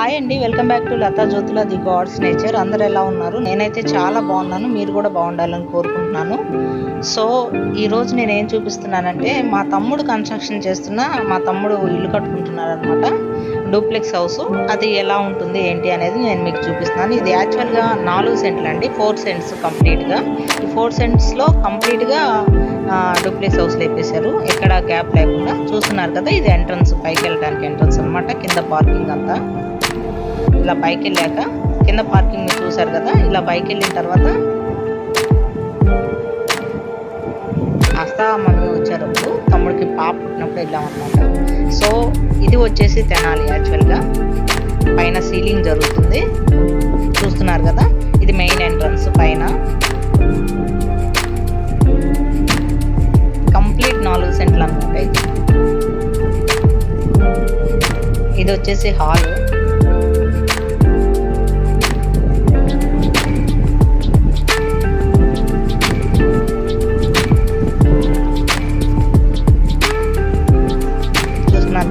Hi అండి, welcome back to Latha Jyothula the god's nature. అందరు ఎలా ఉన్నారు? నేనైతే చాలా బాగున్నాను. మీరు కూడా బాగుండాలని కోరుకుంటున్నాను. సో ఈరోజు నేను ఏం చూపిస్తున్నానంటే, మా తమ్ముడు కన్స్ట్రక్షన్ చేస్తున్న మా తమ్ముడు ఇల్లు కట్టుకుంటున్నారు అనమాట. Duplex house. అది ఎలా ఉంటుంది ఏంటి అనేది నేను మీకు చూపిస్తున్నాను. ఇది యాక్చువల్గా 4 సెంట్లు అండి, 4 సెంట్స్ కంప్లీట్గా. ఈ 4 సెంట్స్లో కంప్లీట్గా డూప్లెక్స్ హౌస్ లేపేశారు, ఎక్కడ గ్యాప్ లేకుండా. చూస్తున్నారు కదా, ఇది ఎంట్రన్స్, పైకి వెళ్ళడానికి ఎంట్రన్స్ అనమాట. కింద పార్కింగ్ అంతా ఇలా పైకి వెళ్ళాక కింద పార్కింగ్ మీరు చూసారు కదా. ఇలా పైకి వెళ్ళిన తర్వాత ఆస్తా మమ్మీ వచ్చారప్పుడు తమ్ముడికి పాప పుట్టినప్పుడు వెళ్ళామన్నమాట. సో ఇది వచ్చేసి తెనాలి. యాక్చువల్గా పైన సీలింగ్ జరుగుతుంది, చూస్తున్నారు కదా. ఇది మెయిన్ ఎంట్రన్స్. పైన కంప్లీట్ 4 సెంట్లు అనమాట. ఇది వచ్చేసి హాల్.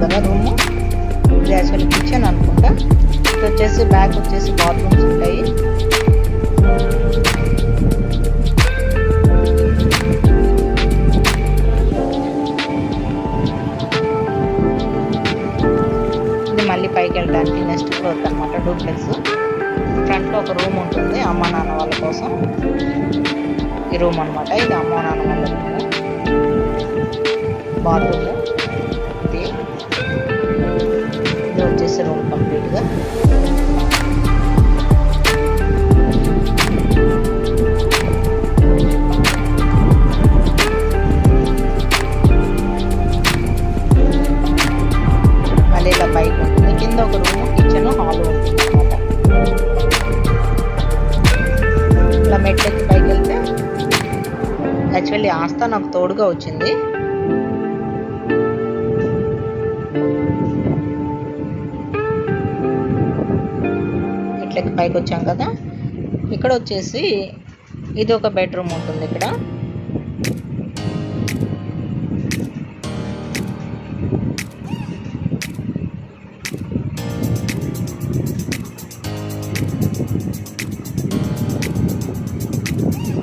కదా రూము. ఇది యాక్చువల్లీ కిచెన్ అనుకుంటా. ఇది వచ్చేసి బ్యాక్ వచ్చేసి బాత్రూమ్స్ ఉంటాయి. ఇది మళ్ళీ పైకి వెళ్ళడానికి నెక్స్ట్ ఫ్లోర్ అనమాట, డూప్లెక్స్. ఫ్రంట్లో ఒక రూమ్ ఉంటుంది అమ్మ నాన్న వాళ్ళ కోసం. ఈ రూమ్ అనమాట. ఇది అమ్మ నాన్న వాళ్ళ రూము, బాత్రూమ్. ఇది వచ్చేసి రూమ్ కంప్లీట్గా. మళ్ళీ ఇలా పైకి ఉంటుంది. కింద ఒక రూమ్, కిచెన్, హాల్ ఉంటుంది అనమాట. ఇలా మెట్లెక్కి పైకి వెళ్తే యాక్చువల్లీ ఆస్తా నాకు తోడుగా వచ్చింది. పైకి వచ్చాం కదా. ఇక్కడ వచ్చేసి ఇది ఒక బెడ్రూమ్ ఉంటుంది. ఇక్కడ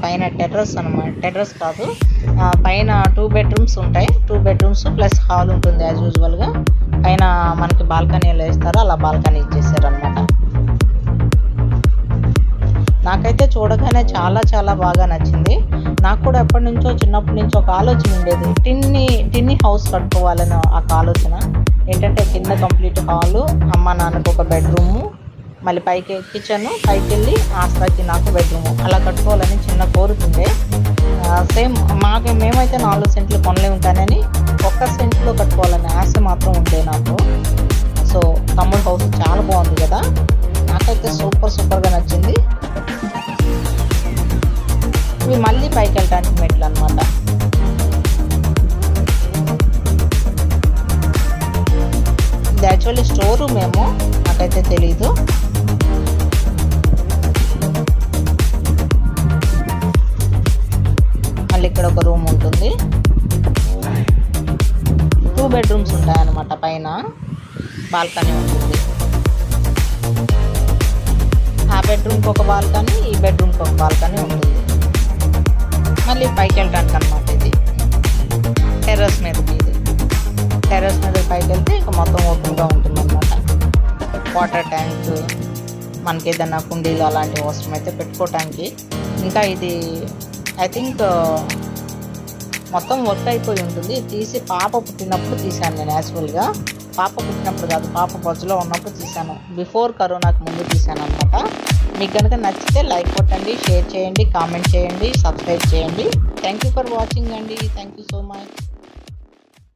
పైన టెర్రస్ అనమాట. టెర్రస్ కాదు, పైన 2 బెడ్రూమ్స్ ఉంటాయి. 2 బెడ్రూమ్స్ ప్లస్ హాల్ ఉంటుంది యాజ్ యూజువల్గా. పైన మనకి బాల్కనీ ఎలా ఇస్తారో అలా బాల్కనీ ఇచ్చేసారు అనమాట. నాకైతే చూడగానే చాలా చాలా బాగా నచ్చింది. నాకు కూడా ఎప్పటి నుంచో, చిన్నప్పటి నుంచి ఒక ఆలోచన ఉండేది, టిన్ని హౌస్ కట్టుకోవాలని ఒక ఆలోచన. ఏంటంటే కింద కంప్లీట్ హాలు, అమ్మ నాన్నకు ఒక బెడ్రూము, మళ్ళీ పైకి కిచెన్, పైకి వెళ్ళి ఆస్తాకి నాకు బెడ్రూము, అలా కట్టుకోవాలని చిన్న కోరుకుండే. సేమ్ మేమైతే 4 సెంట్లు కొనలేము, కానీ 1 సెంట్లో కట్టుకోవాలని ఆశ మాత్రం ఉండే నాకు. సో తమ్ముడు హౌస్ చాలా బాగుంది కదా, నాకైతే సూపర్గా నచ్చింది. ఇవి మళ్ళీ పైకి వెళ్ళడానికి మెట్లు అనమాట. ఇది యాక్చువల్లీ స్టోర్ రూమ్ ఏమో, నాకైతే తెలీదు. మళ్ళీ ఇక్కడ ఒక రూమ్ ఉంటుంది. 2 బెడ్రూమ్స్ ఉంటాయన్నమాట. పైన బాల్కనీ ఉంటుంది. ఆ బెడ్రూమ్కి ఒక బాల్కనీ, ఈ బెడ్రూమ్కి ఒక బాల్కనీ ఉంటుంది. మళ్ళీ పైకి వెళ్ళడానికి అనమాట. ఇది టెర్రస్ మీదకి. ఇది టెర్రస్ మీద పైకి వెళ్తే ఇక మొత్తం ఓపెన్గా ఉంటుంది అనమాట. వాటర్ ట్యాంక్, మనకి ఏదైనా కుండీలు అలాంటివి అవసరమైతే పెట్టుకోవటానికి. ఇంకా ఇది ఐ థింక్ మొత్తం వర్క్ అయిపోయి ఉంటుంది. తీసి పాప పుట్టినప్పుడు తీశాను నేను. యాక్చువల్గా పాప పుట్టినప్పుడు కాదు, పాప బొజ్జలో ఉన్నప్పుడు తీశాను. బిఫోర్ కరోనాకు ముందు తీశాను అనమాట. మీకు కనుక నచ్చితే లైక్ కొట్టండి, షేర్ చేయండి, కామెంట్ చేయండి, సబ్స్క్రైబ్ చేయండి. థ్యాంక్ యూ ఫర్ వాచింగ్ అండి. Thank you so much.